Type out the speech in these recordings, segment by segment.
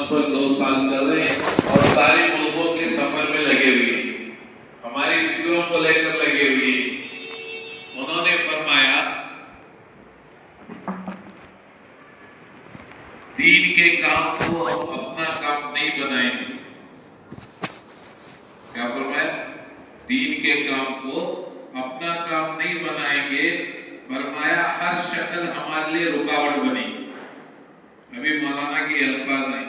हुकूमत पर 2 साल चल रहे हैं और सारे मुल्कों के सफर में लगे हुए हैं, हमारी फिक्रों को लेकर लगे हुए हैं। उन्होंने फरमाया दीन के काम को हम अपना काम नहीं बनाएंगे। क्या फरमाया? दीन के काम को अपना काम नहीं बनाएंगे। फरमाया हर शक्ल हमारे लिए रुकावट बनेगी। अभी मौलाना के अल्फाज हैं,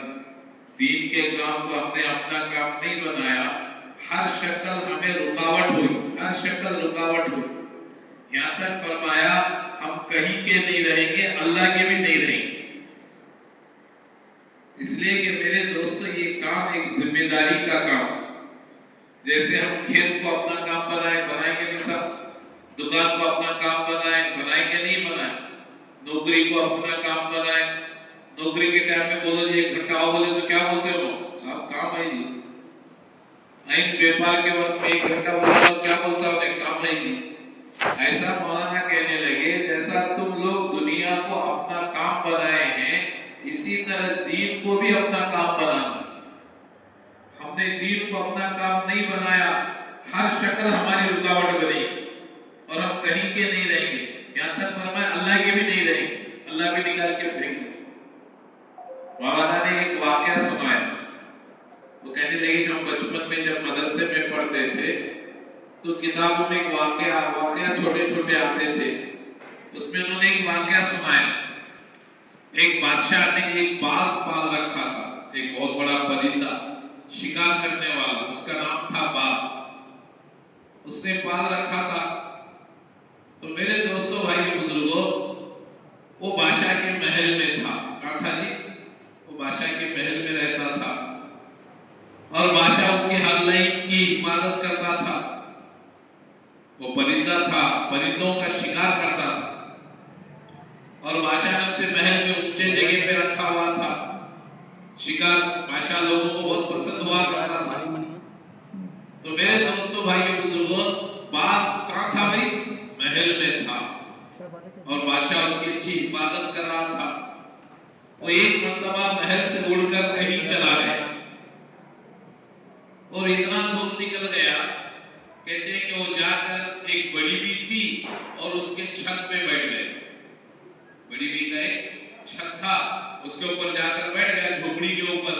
दीन के काम को हमने अपना काम नहीं बनाया, हर शक्ल हमें रुकावट हुई, हर शक्ल रुकावट हुई। यहाँ तक फरमाया हम कहीं के नहीं रहेंगे, अल्लाह के भी नहीं रहेंगे। इसलिए कि मेरे दोस्तों ये काम एक जिम्मेदारी का काम है। जैसे हम खेत को अपना काम बनाएंगे नहीं सब, दुकान को अपना काम बनाएंगे नहीं बनाए, नौकरी को अपना काम बनाए। नौकरी के टाइम में बोलो जी 1 घंटा आओ, बोले तो क्या बोलते हो साहब काम है जी। व्यापार के वक्त में 1 घंटा बोले तो क्या बोलता हो काम है जी। ऐसा मौलाना कहने लगे जैसा तुम लोग दुनिया को अपना काम बनाए हैं, इसी तरह दीन को भी अपना काम बनाना। हमने दीन को अपना काम नहीं बनाया, हर शक्ल हमारी रुकावट बनेगी और हम कहीं के नहीं रहेंगे। यहाँ तक फरमाया अल्लाह के भी नहीं रहेंगे, अल्लाह भी निकाल के फेंक दे। मौलाना ने एक वाकया सुनाया। वो कहने लगे कि हम बचपन में जब मदरसे में पढ़ते थे तो किताबों में एक वाकया छोटे छोटे आते थे, उसमें उन्होंने एक वाकया सुनाया। एक बादशाह ने एक बाज पाल रखा था, एक बहुत बड़ा परिंदा शिकार करने वाला, उसका नाम था बाज। उसने पाल रखा था। तो मेरे दोस्तों भाइयों बुजुर्गों, वो बादशाह के महल में था। कहाँ था जी? वो बादशाह के महल में रहता था और बादशाह उसकी हर लाइन की हिफाजत करता था। वो परिंदा था, परिंदों का शिकार करता था और बादशाह ने उसे महल में ऊंचे जगह पे रखा हुआ था। शिकार बादशाह लोगों को बहुत पसंद हुआ करता था। तो मेरे दोस्तों भाइयों बुजुर्गों, बाज कहाँ था भाई? महल में था और बादशाह उसकी अच्छी हिफाजत कर रहा था। वो एक मर्तबा महल से उड़कर कहीं चला गया और इतना दूर निकल गया, कहते हैं कि वो जाकर एक बड़ी बी थी और उसके छत पे बैठ गए। बड़ी बी का एक छत था, उसके ऊपर जाकर बैठ गया, झोपड़ी के ऊपर।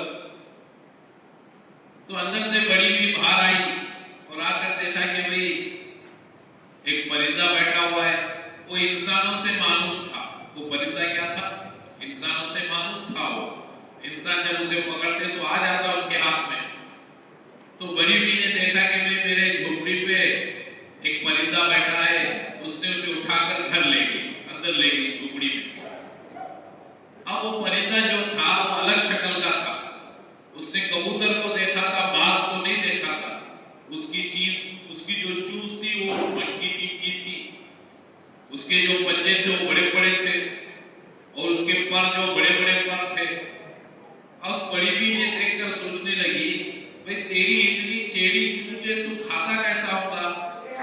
तो अंदर से बड़ी बी बाहर आई और आकर देखा कि भाई एक परिंदा बैठा हुआ है। वो इंसानों से मानुस था। वो परिंदा क्या था? इंसानों से मानुस था। वो इंसान जब उसे पकड़ते तो आ जाता उनके हाथ में। तो बड़ी बी ने देखा कि भाई मेरे झोपड़ी पे एक परिंदा बैठा है, उसने उसे उठाकर घर ले गई, अंदर ले गई झोपड़ी में। अब वो परिंदा जो था वो अलग शक्ल का था। उसने कबूतर को देखा था, बाज को नहीं देखा था। उसकी जो चूंच थी वो मटकी टिक्की थी, उसके जो पंजे थे वो बड़े बड़े थे और उसके पर जो बड़े बड़े पर थे। उस बड़ी बी ने देखकर सोचने लगी, भाई तेरी इतनी टेढ़ी चूंच है, तू खाता कैसा होगा?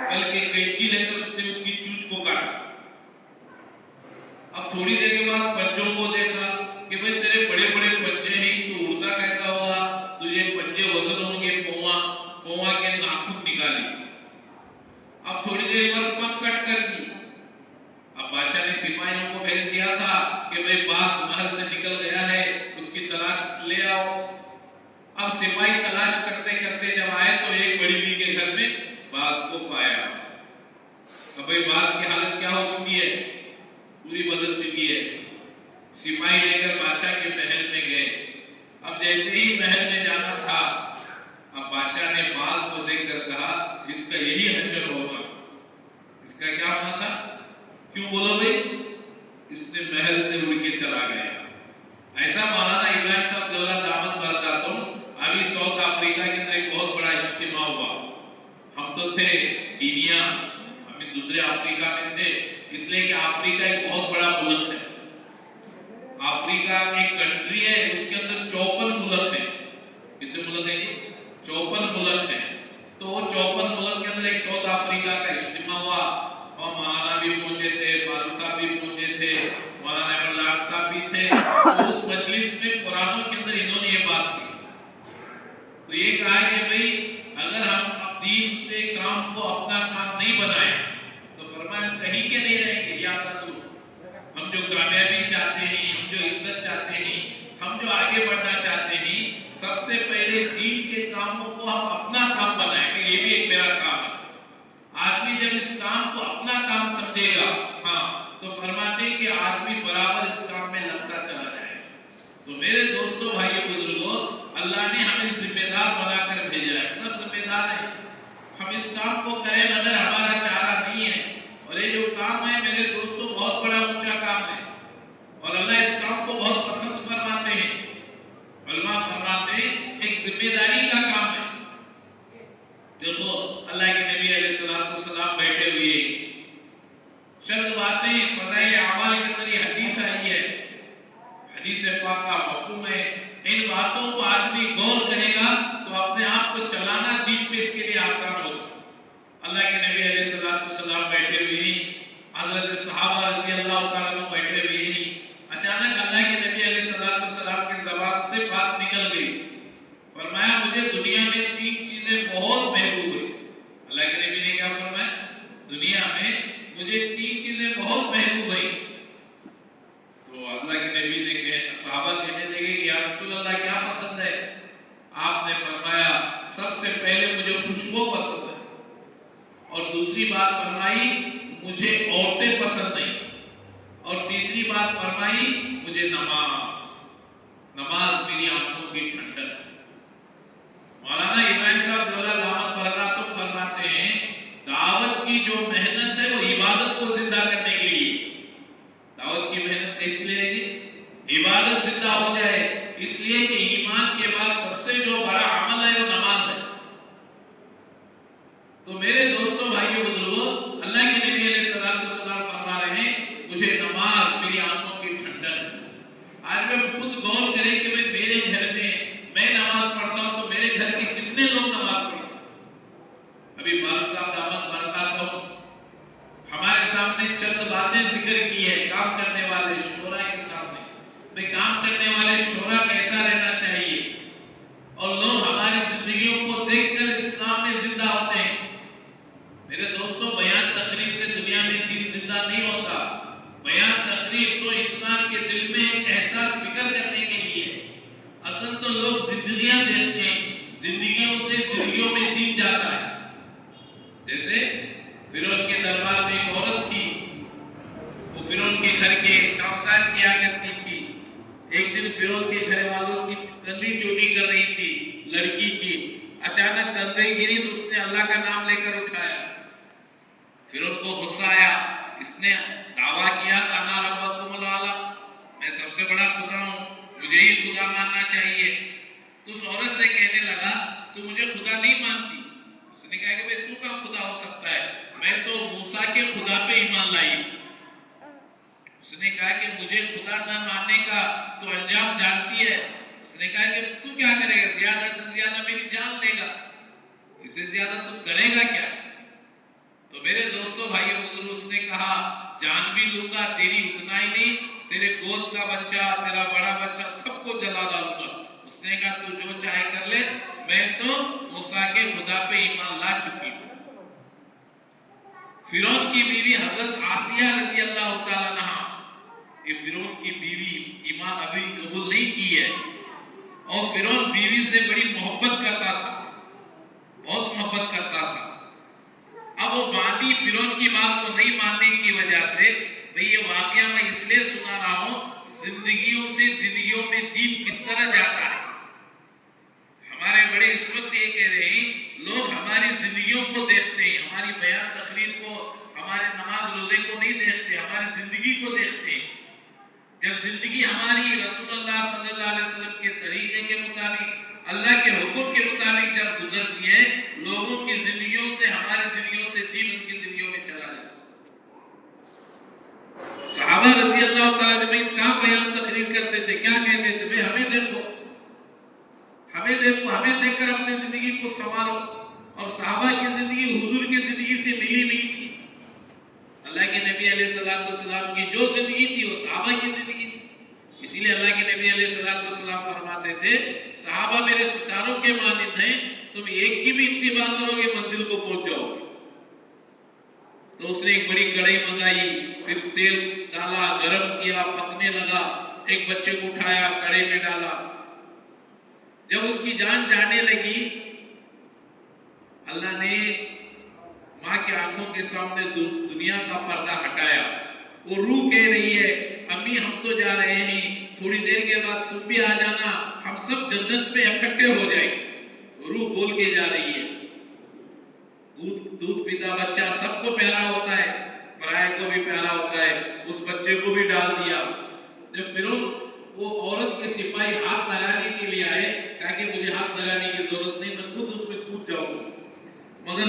बल्कि कैंची लेकर उसने उसकी चूंच को काटा। अब थोड़ी देर के बाद पंजों को देखा कि भाई तेरे बड़े बड़े पंजे हैं, तू उड़ता कैसा होगा? तुझे पंजे वजन होंगे, पौवा के नाखून निकाले। अब थोड़ी देर बाद पंख कट कर दी। अब बादशाह ने सिपाहियों को भेज दिया था कि भाई बाज महल से निकल गया है, उसकी तलाश ले आओ। अब सिपाही तलाश करते करते जब आए तो एक बड़ी बी के घर में बाज को पाया। अब भाई बाज की हालत क्या हो चुकी है? पूरी बदल चुकी है। सिपाही लेकर बादशाह के महल में गए। अब जैसे ही महल में जाना था, अब बादशाह ने बाज को देखकर कहा इसका यही हश्र होना था। इसका क्या होना था? क्यों बोलो भाई? इसने महल से उड़ के चला गया। ऐसा मौलाना इब्राहिम साहब दौला दामद बरकातुम, अभी साउथ अफ्रीका के अंदर एक बहुत बड़ा इज्तिमा हुआ। हम तो थे कीनिया, हमें दूसरे अफ्रीका में थे, इसलिए कि अफ्रीका एक बहुत बड़ा मुल्क है। अफ्रीका एक कंट्री है, उसके अंदर 54 मुल्क हैं। कितने मुल्क हैं जी? 54 मुल्क हैं। तो वो 54 मुल्क के अंदर एक साउथ अफ्रीका का इज्तिमा हुआ और मौलाना भी पहुंचे थे, फारूक साहब भी पहुंचे थे, मौलाना अमरलाट साहब भी थे। तो उस मजलिस में कुरानों के अंदर इन्होंने ये باتیں ایک ذمہ داری کا کام ہے. دیکھو اللہ کے نبی علیہ السلام بیٹھے ہوئے چند باتیں فضائل اعمال کے اندر یہ حدیث آئی ہے، حدیث پاک کا مفہوم ہے. ان باتوں کو آدمی غور کرے گا تو اپنے آپ کو چلانا دین پہ اس کے لیے آسان ہوگا. اللہ کے نبی علیہ السلام بیٹھے ہوئے ہیں، حضرت صحابہ رضی اللہ تعالیٰ عنہ بیٹھے ہوئے ہیں. اچانک اللہ کے نبی علیہ السلام کی زبان سے بات نکل گئی. فرمایا مجھے دنیا میں 3 چیزیں بہت محبوب ہیں. اللہ کے نبی نے کیا فرمایا؟ دنیا میں مجھے 3 چیزیں بہت محبوب ہیں. تو اللہ کے نبی نے کہا، صحابہ کہنے لگے کہ یا رسول اللہ کیا پسند ہے؟ آپ نے فرمایا سب سے پہلے مجھے خوشبو پسند ہے، اور دوسری بات فرمائی مجھے عورتیں پسند نہیں، اور تیسری بات فرمائی مجھے نماز میری آنکھوں کی ٹھنڈک ہے. مولانا ابراہیم صاحب جو دامت برکاتہ فرماتے ہیں دعوت کی جو محنت ہے وہ عبادت کو زندہ کرنے کے لیے. دعوت کی محنت اس لیے کہ عبادت زندہ ہو جائے، اس لیے کہ ایمان کے بعد سب سے جو بڑا عمل ہے وہ نماز ہے. تو میرے دوستوں بھائیوں بزرگوں، اللہ کے نبی علیہ السلام فرما رہے ہیں مجھے نماز میری آنکھوں کی ٹھنڈک ہے. آج میں خود غور کریں کہ میرے گھر میں نماز پڑھتا ہوں تو میرے گھر کے کتنے لوگ نماز پڑھتے ہیں. ابھی فاروق صاحب دامت برکاتہ ہمارے سامنے چند باتیں ذکر کی ہے کام کرنے والے شورا کے سامنے. بھئی کام کرنے والے شورا کیسا رہنا چاہیے، اور لوگ ہماری زندگیوں کو دیکھ کر اسلام میں زندہ ہوتے ہیں. میرے دوستوں بیان تقریر سے دنیا میں دین زندہ نہیں ہوتا. بیان تقریر تو انسان کے دل میں ایک احساس فکر کرنے کے لیے ہے. اصل تو لوگ زندگیاں دیکھتے ہیں، زندگیوں سے زندگیوں میں دین جاتا ہے. جیسے فرعون کے دربار میں ایک عورت تھی، وہ فرعون کے گھر کے کام کاج کیا کرتی تھی. ایک دن فرعون کے گھر والوں کی کنگھی چوری کر رہی تھی لڑکی کی. اچانک کنگھی گری تو اس نے اللہ کا نام لے کر اٹھایا. فرعون کو غصہ آیا، اس نے دعویٰ کیا کہ انا ربکم الاعلی، میں سب سے بڑا خدا ہوں، مجھے ہی خدا ماننا چاہیے. تو اس عورت سے کہنے لگا تو مجھے خدا نہیں مانتی. اس نے کہا کہ بھئی تو کا خدا ہو سکتا ہے، میں تو موسیٰ کے خدا پہ ایمان لائی ہوں. اس نے کہا کہ مجھے خدا نہ ماننے کا تو انجام جانتی ہے. اس نے کہا کہ تو کیا کرے گا، زیادہ سے زیادہ میری جان لے گا، اس سے زیادہ تو کرے گا کیا. تو میرے دوستوں بھائیوں بزرگوں، اس نے کہا جان بھی لوں گا، تیری اتنا ہی نہیں، تیرے گود کا بچہ، تیرا بڑا بچہ سب کو جلا ڈالوں گا. اس نے کہا تو جو چاہے کر لے، میں تو موسیٰ کے خدا پہ ایمان لا چکی ہوں. فرعون کی بیوی حضرت آسیہ رضی اللہ تعالیٰ عنہا، یہ فرعون کی بیوی ایمان ابھی قبول نہیں کی ہے، اور فرعون بیوی سے بڑی محبت کرتا تھا، بہت محبت کرتا تھا. اب وہ باندی فرعون کی بات کو نہیں ماننے کی وجہ سے، بھئی یہ واقعہ میں اس لیے سنا رہا ہوں، زندگیوں سے زندگیوں میں دین کس طرح جاتا ہے. ہمارے بڑے اس وقت یہ کہہ رہے ہیں، لوگ ہماری زندگیوں کو دیکھتے ہیں، ہماری بیان تقریر کو، ہمارے نماز روزے کو نہیں دیکھتے، ہماری زندگی کو دیکھتے ہیں. جب زندگی ہماری رسول اللہ صلی اللہ علیہ وسلم کے طریقے کے مطابق، اللہ کے حکم کے مطابق جب گزرتی ہے، لوگوں کی زندگیوں سے ہماری زندگیوں سے دین ان کی زندگیوں میں چلا جاتا ہے. صحابہ رضی اللہ تعالیٰ عنہ کیا بیان تقریر کرتے تھے، کیا کہتے تھے، بھئی ہمیں دیکھو، ہمیں دیکھ کر اپنی زندگی کو سنوارو. اور صحابہ کی زندگی حضور کی زندگی سے ملی نہیں تھی. اللہ کے نبی علیہ السلام کی جو زندگی تھی وہ صحابہ کی زندگی تھی. اسی لیے اللہ کے نبی علیہ السلام فرماتے تھے صحابہ میرے ستاروں کے مانند ہیں، تم ایک کی بھی اتباع کرو گے منزل کو پہنچ جاؤ گے. تو اس نے ایک بڑی کڑھائی منگائی، پھر تیل ڈالا، گرم کیا، پکنے لگا. ایک بچے کو اٹھایا، کڑھائی میں ڈالا. جب اس کی جان جانے لگی، اللہ نے ماں کے آنکھوں کے سامنے دنیا کا پردہ ہٹایا. وہ روح کہہ رہی ہے امی ہم تو جا رہے ہیں، تھوڑی دیر کے بعد تم بھی آ جانا، ہم سب جنت میں اکٹھے ہو جائیں. روح بول کے جا رہی ہے. دودھ پیتا بچہ سب کو پیارا ہوتا ہے، پرائے کو بھی پیارا ہوتا ہے. اس بچے کو بھی ڈال دیا. جب فرعون وہ عورت کے سپاہی ہاتھ لگانے کے لیے آئے، کہا کہ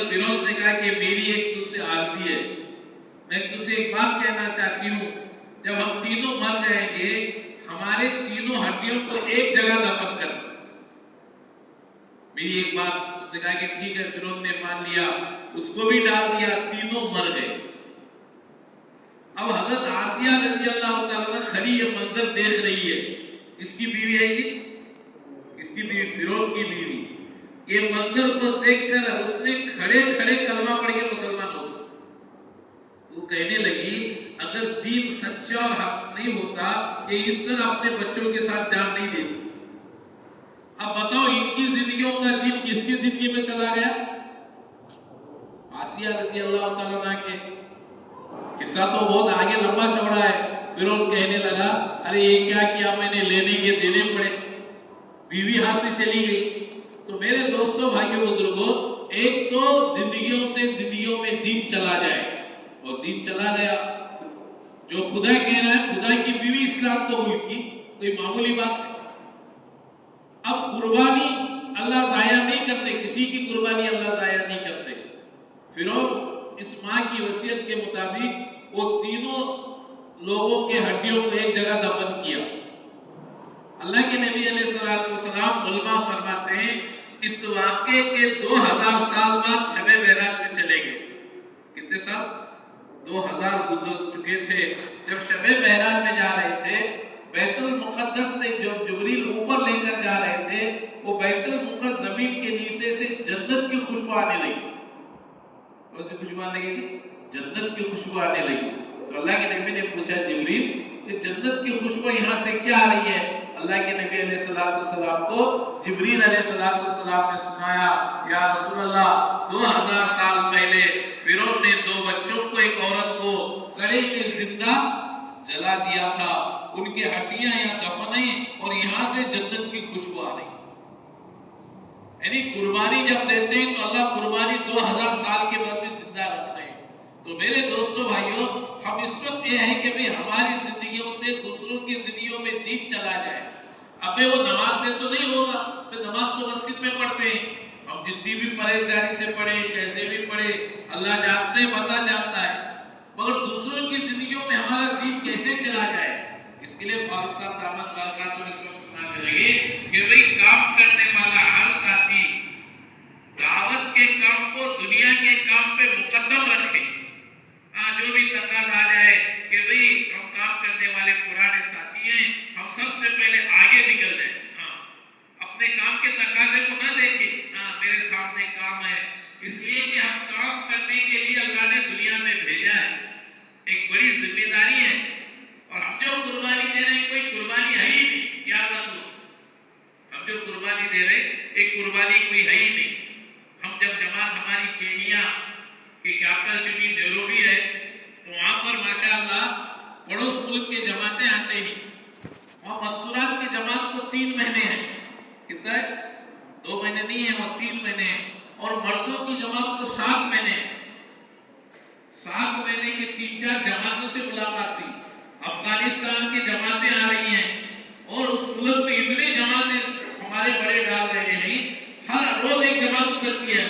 حضرت فرعون سے کہا کہ میری ایک تجھ سے عرضی ہے، میں تجھ سے ایک بات کہنا چاہتی ہوں، جب ہم تینوں مر جائیں گے ہمارے تینوں ہڈیوں کو ایک جگہ دفن کر دو۔ میری ایک بات، اس نے کہا کہ ٹھیک ہے، فرعون نے مان لیا، اس کو بھی ڈال دیا، تینوں مر گئے۔ اب حضرت آسیہ رضی اللہ تعالیٰ عنہ کھڑی یہ منظر دیکھ رہی ہے، کس کی بیوی ہے یہ؟ کس کی بیوی؟ فرعون کی بیوی۔ یہ منظر کو دیکھ کر اس نے کھڑے کھڑے کلمہ پڑھ کے مسلمان ہو گئی۔ وہ کہنے لگی اگر دین سچا اور حق نہیں ہوتا یہ اس طرح اپنے بچوں کے ساتھ جان نہیں دیتی۔ اب بتاؤ ان کی زندگیوں کا دین کس کی زندگی میں چلا گیا؟ آسیہ رضی اللہ تعالیٰ عنہ کے۔ قصہ تو بہت آگے لمبا چوڑا ہے۔ فرعون کہنے لگا ارے یہ کیا کیا میں نے، لینے کے دینے پڑے، بیوی ہاتھ سے چلی گئی۔ تو میرے دوستوں بھائیوں بزرگوں، ایک تو زندگیوں سے زندگیوں میں دین چلا جائے، اور دین چلا گیا۔ جو خدا کہہ رہا ہے خدا کی بیوی اسلام قبول کی، کوئی معمولی بات ہے۔ اب قربانی اللہ ضائع نہیں کرتے، کسی کی قربانی اللہ ضائع نہیں کرتے۔ فرعون اس ماں کی وصیت کے مطابق وہ تینوں لوگوں کے ہڈیوں کو ایک جگہ دفن کیا۔ اللہ کے نبی علیہ السلام علماء فرماتے ہیں اس واقعے کے 2000 سال بعد شب معراج میں چلے گئے۔ کتنے سال؟ 2000 گزر چکے تھے۔ جب شب معراج میں جا رہے تھے، بیت المقدس سے جب جبریل اوپر لے کر جا رہے تھے، وہ بیت المقدس زمین کے نیچے سے جنت کی خوشبو آنے لگی۔ کون سی خوشبو آنے لگی؟ جنت کی خوشبو آنے لگی۔ تو اللہ کے نبی نے پوچھا جبریل کہ جنت کی خوشبو یہاں سے کیا آ رہی ہے؟ اللہ کے نبی علیہ السلام کو جبریل علیہ السلام نے سنایا، یا رسول اللہ 2000 سال پہلے فرعون نے 2 بچوں کو، ایک عورت کو کڑے میں زندہ جلا دیا تھا، ان کے ہڈیاں یہاں دفن ہیں اور یہاں سے جنت کی خوشبو آ رہی۔ یعنی قربانی جب دیتے ہیں تو اللہ قربانی 2000 سال کے بعد بھی زندہ رکھ رہے ہیں۔ تو میرے دوستوں بھائیوں، ہم اس وقت یہ ہے کہ ہماری زندگیوں سے دوسروں کی زندگیوں میں دین چلا جائے۔ ابے وہ نماز سے تو نہیں ہوگا، نماز تو مسجد میں پڑھتے ہیں، ہم جتنی بھی پرہیزگاری سے پڑھے، کیسے بھی پڑھے، اللہ جانتے ہیں، پتہ جانتا ہے، مگر دوسروں کی زندگیوں میں ہمارا دین کیسے چلا جائے؟ اس کے لیے فاروق صاحب دامت برکاتہ اس وقت سنانے لگے کہ بھئی کام کرنے والا ہر ساتھی دعوت کے کام کو دنیا کے کام پہ مقدم رکھے۔ جو بھی تقاضا آ جائے کہ بھئی ہم کام کرنے والے پرانے ساتھی ہیں، ہم سب سے پہلے آگے نکل جائیں، اپنے کام کے تقاضے کو نہ دیکھیں، میرے سامنے کام ہے، اس لیے کہ ہم کام کرنے کے لیے اللہ نے دنیا میں بھیجا ہے، ایک بڑی ذمہ داری ہے، اور ہم جو قربانی دے رہے ہیں کوئی قربانی ہے ہی نہیں، یاد رکھ لو، ہم جو قربانی دے رہے ہیں ایک قربانی کوئی ہے ہی نہیں۔ ہم جب جماعت ہماری کینیا کی کیپٹل سٹی نیروبی ہے، تو وہاں پر ماشاءاللہ پڑوس ملک کے جماعتیں آتے ہیں، وہاں مستورات کی جماعت کو 3 مہینے ہیں، کتنا ہے؟ 2 مہینے نہیں ہے اور 3 مہینے ہیں، اور مردوں کی جماعت کو 7 مہینے ہیں۔ 7 مہینے کی 3-4 جماعتوں سے ملاقات ہوئی۔ افغانستان کی جماعتیں آ رہی ہیں، اور اس ملک میں اتنی جماعتیں ہمارے بڑے ڈال رہے ہیں، ہر روز ایک جماعت اترتی ہے،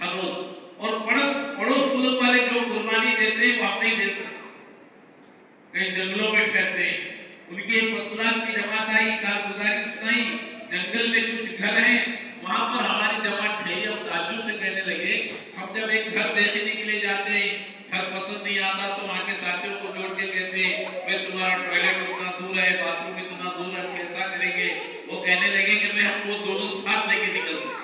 ہر روز، اور پڑوس ملک والے جو قربانی دیتے ہیں وہ ہم نہیں دے سکتے، کہیں جنگلوں میں ٹھہرتے ہیں۔ ان کی ایک مستورات کی جماعت آئی، کارگزاری سنائی، جنگل میں کچھ گھر ہیں، وہاں پر ہماری جماعت ٹھہری۔ ہم تعجب سے کہنے لگے، ہم جب ایک گھر دیکھنے کے لیے جاتے ہیں، گھر پسند نہیں آتا تو وہاں کے ساتھیوں کو جوڑ کے کہتے ہیں بھائی تمہارا ٹوائلٹ اتنا دور ہے، باتھ روم اتنا دور ہے، ہم کیسا کریں گے؟ وہ کہنے لگے کہ بھائی ہم وہ دونوں ساتھ لے کے نکلتے ہیں،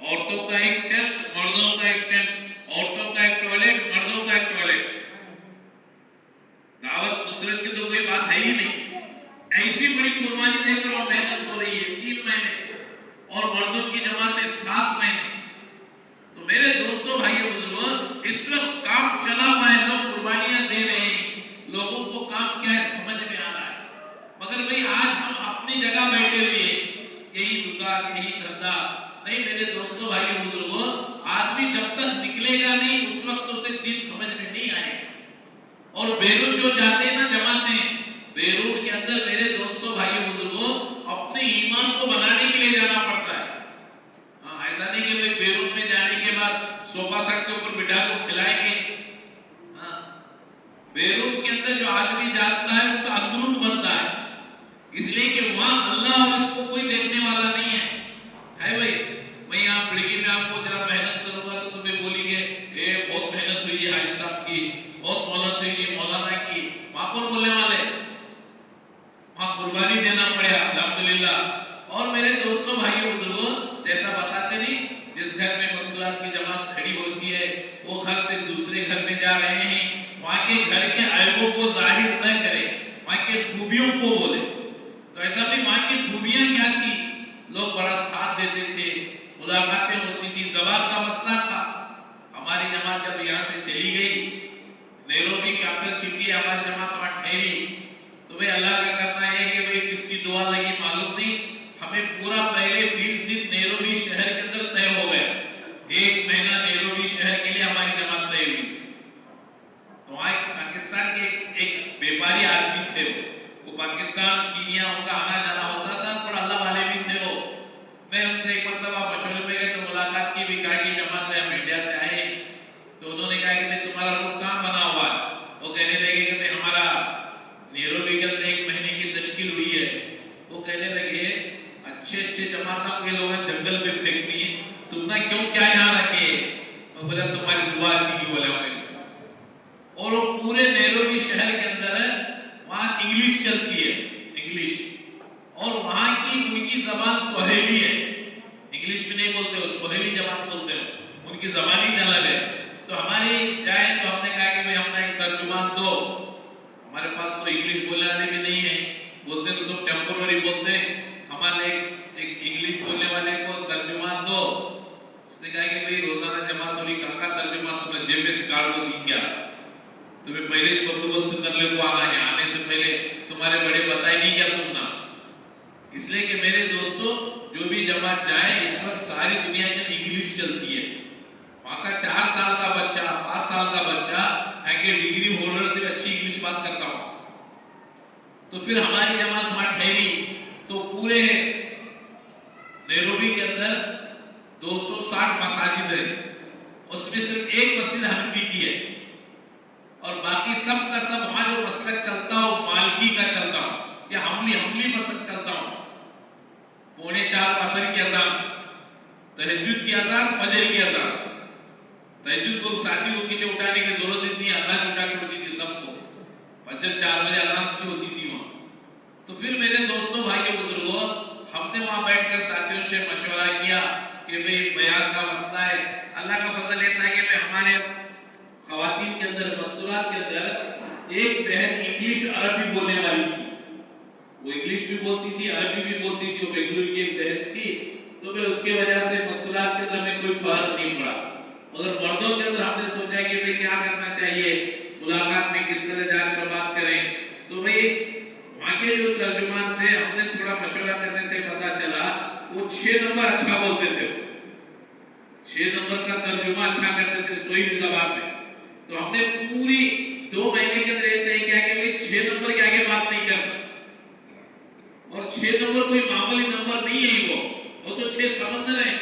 عورتوں کا ایک ٹینٹ، مردوں کا ایک ٹینٹ، عورتوں کا ایک ٹوائلٹ، مردوں کا ایک ٹوائلٹ۔ دعوت نصرت کی تو کوئی بات ہے ہی نہیں، ایسی بڑی قربانی دے کر اور محنت ہو رہی ہے، 3 مہینے، اور مردوں کی جماعتیں 7 مہینے۔ تو میرے دوستوں بھائیوں بزرگوں، اس وقت کام چلا ہوا ہے، لوگ قربانیاں دے رہے ہیں، لوگوں کو کام کیا ہے سمجھ میں آ رہا ہے، مگر بھئی آج ہم اپنی جگہ بیٹھے ہوئے ہیں، یہی دکان، یہی دھندا نہیں۔ میرے دوستوں بھائیوں بزرگوں، آدمی جب تک نکلے گا نہیں اس وقت اسے دین سمجھ میں نہیں آئے گا۔ اور بیرون جو جاتے ہیں نا جماعتیں، بیرون کے اندر میرے دوستوں بھائیوں بزرگوں اپنے ایمان کو بنانے کے لیے جانا پڑتا ہے۔ ایسا نہیں کہ بیرون میں جانے भाइयों बुजुर्गों, जैसा बताते नहीं, जिस घर में मस्तूरात की जमात खड़ी होती है वो घर से दूसरे घर में जा रहे हैं, वहां के घर के ऐबों को जाहिर न करे, वहां के खूबियों को बोले। तो ऐसा नहीं, वहां की खूबियां क्या थी, लोग बड़ा साथ देते थे, मुलाकातें होती थी, जबान का मसला था। हमारी जमात जब यहाँ से चली गई, नैरोबी कैपिटल सिटी हमारी जमात वहां ठहरी, तो भाई अल्लाह का करना है कि भाई किसकी दुआ लगी मालूम नहीं, हमें पूरा पहले 20 दिन नैरोबी शहर के अंदर तय हो गया। 1 महीना नैरोबी शहर के लिए हमारी जमात तय हुई। तो वहाँ पाकिस्तान के एक व्यापारी आदमी थे, वो पाकिस्तान कीनिया उनका आना जाना होता था, थोड़ा अल्लाह वाले भी थे वो। मैं उनसे एक मरतबा मशवरे में गए तो मुलाकात की, भी कहा कि जमात हम इंडिया से आए, तो उन्होंने कहा कि भाई तुम्हारा रूट कहाँ बना हुआ है? वो कहने लगे कि भाई हमारा नैरोबी के अंदर 1 महीने की तश्कील हुई है। वो कहने लगे अच्छे जमाता को ये लोग जंगल में फेंक दिए, तुमने क्यों क्या यहाँ रखे? वो बोला तुम्हारी दुआ चाहिए बोला हमें। और वो पूरे नैरोबी शहर के अंदर वहाँ इंग्लिश चलती है, इंग्लिश, और वहाँ की उनकी जबान सोहेली है, इंग्लिश में नहीं बोलते हो, सोहेली जबान बोलते हो, उनकी जबान ही अलग है। तो हमारी जाए तो हमने कहा कि भाई हमने एक तर्जुमान दो, हमारे पास तो इंग्लिश बोलने वाले भी नहीं है, बोलते तो सब टेम्पोररी बोलते, हमारे एक इंग्लिश बोलने वाले को तर्जुमान दो। उसने कहा कि भाई रोजाना जमात हो रही, कहाँ का तर्जुमान तुम्हें जेब में से काट को दी क्या? तुम्हें पहले ही बंदोबस्त कर ले को आना है, आने से पहले तुम्हारे बड़े बताए नहीं क्या तुम ना? इसलिए कि मेरे दोस्तों, जो भी जमात जाए, इस वक्त सारी दुनिया के अंदर इंग्लिश चलती है। वहाँ का 4 साल का बच्चा, 5 साल का बच्चा आगे डिग्री होल्डर से अच्छी इंग्लिश बात करता हूँ। तो फिर हमारी जमात वहाँ ठहरी, तो पूरे नैरोबी के अंदर 260 मसाजिद है, उसमें सिर्फ एक मस्जिद हनफी की है, और बाकी सब का सब वहाँ जो मसलक चलता हो मालकी का चलता हो, या हमली मसलक चलता हो। 3:45 असर की अजान, तहज्जुद की अजान, फजर की अजान। तहज्जुद को साथी को किसी उठाने की जरूरत नहीं, अजान उठा छोड़ती थी सबको, फजर 4 बजे अजान से होती थी वहाँ। तो फिर मेरे दोस्तों भाइयों बुजुर्गों, हमने वहाँ बैठकर साथियों से मशवरा किया कि भाई बयान का मसला है। अल्लाह का फजल ये था कि भाई हमारे खवातीन के अंदर, मस्तूरात के अंदर एक बहन इंग्लिश अरबी बोलने वाली थी, वो इंग्लिश भी बोलती थी, अरबी भी बोलती थी, वो बेंगलुरु की एक बहन थी। तो मैं उसके वजह से मस्तूरात के अंदर में कोई फर्क नहीं पड़ा। मगर मर्दों के अंदर हमने सोचा कि भाई क्या करना चाहिए, मुलाकात में किस तरह जाकर बात करें। तो भाई वहाँ के जो तर्जुमान थे, हमने थोड़ा मशवरा करने से पता चला वो 6 नंबर अच्छा बोलते थे, 6 नंबर का तर्जुमा अच्छा करते थे सोई जबान में। तो हमने पूरी 2 महीने के अंदर ये तय किया कि भाई 6 नंबर के आगे बात नहीं करना, और 6 नंबर कोई मामूली नंबर नहीं है, वो तो 6 समंदर है।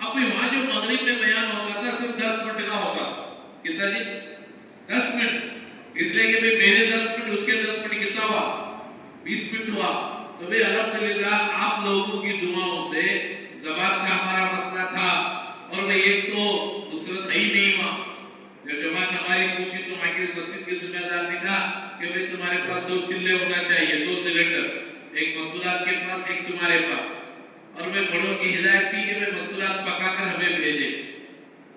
अब वहाँ जो मगरिब में बयान होता था सिर्फ 10 मिनट का होता था। कितना जी? 10 मिनट। इसलिए कि भाई मेरे 10 मिनट, उसके 10 मिनट कितना हुआ? 20 मिनट हुआ। तो भाई अल्हम्दुलिल्लाह आप लोगों की दुआओं से ज़बान का हमारा मसला था, और भाई एक तो नुसरत है ही नहीं हुआ। जब जमात हमारी पूछी तो हमारी मस्जिद के जिम्मेदार ने कहा कि भाई तुम्हारे पास 2 चिल्ले होना चाहिए, 2 सिलेंडर, एक मस्तूरात के पास, एक तुम्हारे पास। और मैं बड़ों की हिदायत थी कि मैं मस्तूरात पकाकर हमें भेजे,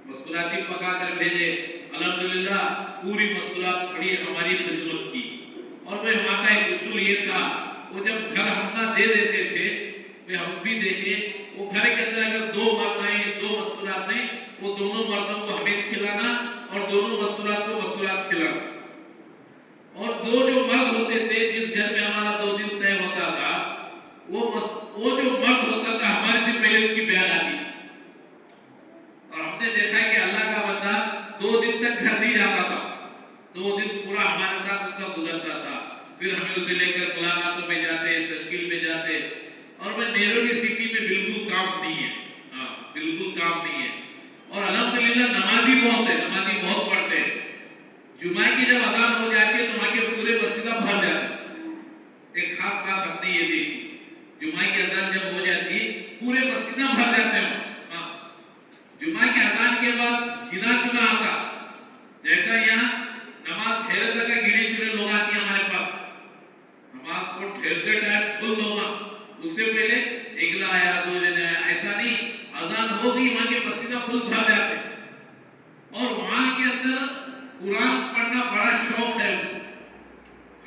मस्तूरात ही पकाकर भेजे। अल्हम्दुलिल्लाह पूरी मस्तूरात पड़ी, हमारी खिदमत की। और मैं वहाँ का एक उसूल ये था, वो जब घर हम ना दे देते थे, वे हम भी देखे, वो घर के अंदर अगर 2 मर्द आए, 2 मस्तूरात ने, वो दोनों मर्दों को हमें खिलाना और दोनों मस्तूरात को मस्तूरात खिलाना। और 2 जो मर्द होते थे, जिस घर में हमारा 2 दिन तय होता था, वो जो मर्द होता था हमारे से पहले उसकी बयान आती थी। और हमने देखा है कि अल्लाह का बंदा 2 दिन तक घर नहीं जाता था, 2 दिन पूरा हमारे साथ उसका गुजरता था। फिर हमें उसे लेकर मुलाकातों में जाते, तश्कील में जाते। और मैं नैरोबी सिटी में बिल्कुल काम नहीं है, हाँ बिल्कुल काम नहीं है। और अल्हम्दुलिल्लाह नमाजी बहुत है, नमाजी बहुत पढ़ते हैं। जुमा की जब अजान हो जाती है तो वहाँ के पूरे मस्जिद भर जाते हैं। एक खास बात हमने ये देखी, जुमा की अजान जब हो जाती पूरे मस्जिद भर जाते हैं। हाँ, जुमा की अजान के बाद गिना चुना आता, जैसा यहाँ नमाज ठहरते का गिने चुने लोग आती है हमारे पास, नमाज को ठहरते टाइम फुल होना, उससे पहले अगला आया लोग ही वहाँ के मस्जिद फुल भर जाते हैं और वहाँ के अंदर कुरान पढ़ना बड़ा शौक है।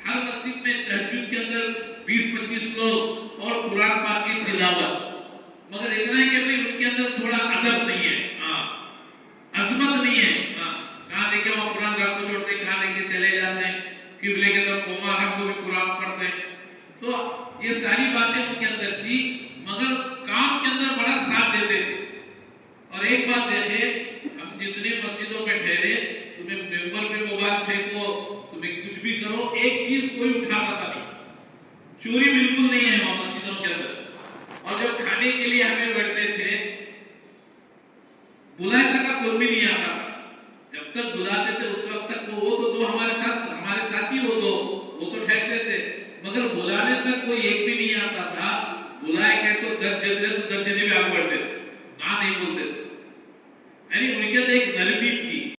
हर मस्जिद में तहज्जुद के अंदर 20-25 लोग और कुरान पाक की तिलावत, मगर इतना है कि भाई उनके अंदर थोड़ा अदब नहीं है, अजमत नहीं है। कहाँ देखे वहाँ कुरान रब को छोड़ते, कहाँ देखे चले जाते हैं, किबले के तरफ कोमा रब को भी कुरान पढ़ते हैं। तो ये सारी बातें उनके अंदर थी, मगर काम के अंदर बड़ा साथ देते थे। और एक बात देखे, हम जितने मस्जिदों में ठहरे, तुम्हें मेंबर पे मोबाइल फेंको, तुम्हें कुछ भी करो, एक चीज कोई उठाता था नहीं, चोरी बिल्कुल नहीं है वहां मस्जिदों के अंदर। और जब खाने के लिए हमें बैठते थे, बुलाए तक का कोई भी नहीं आता था। जब तक बुलाते थे उस वक्त तक वो तो दो हमारे साथ, हमारे साथी वो तो ठहरते थे।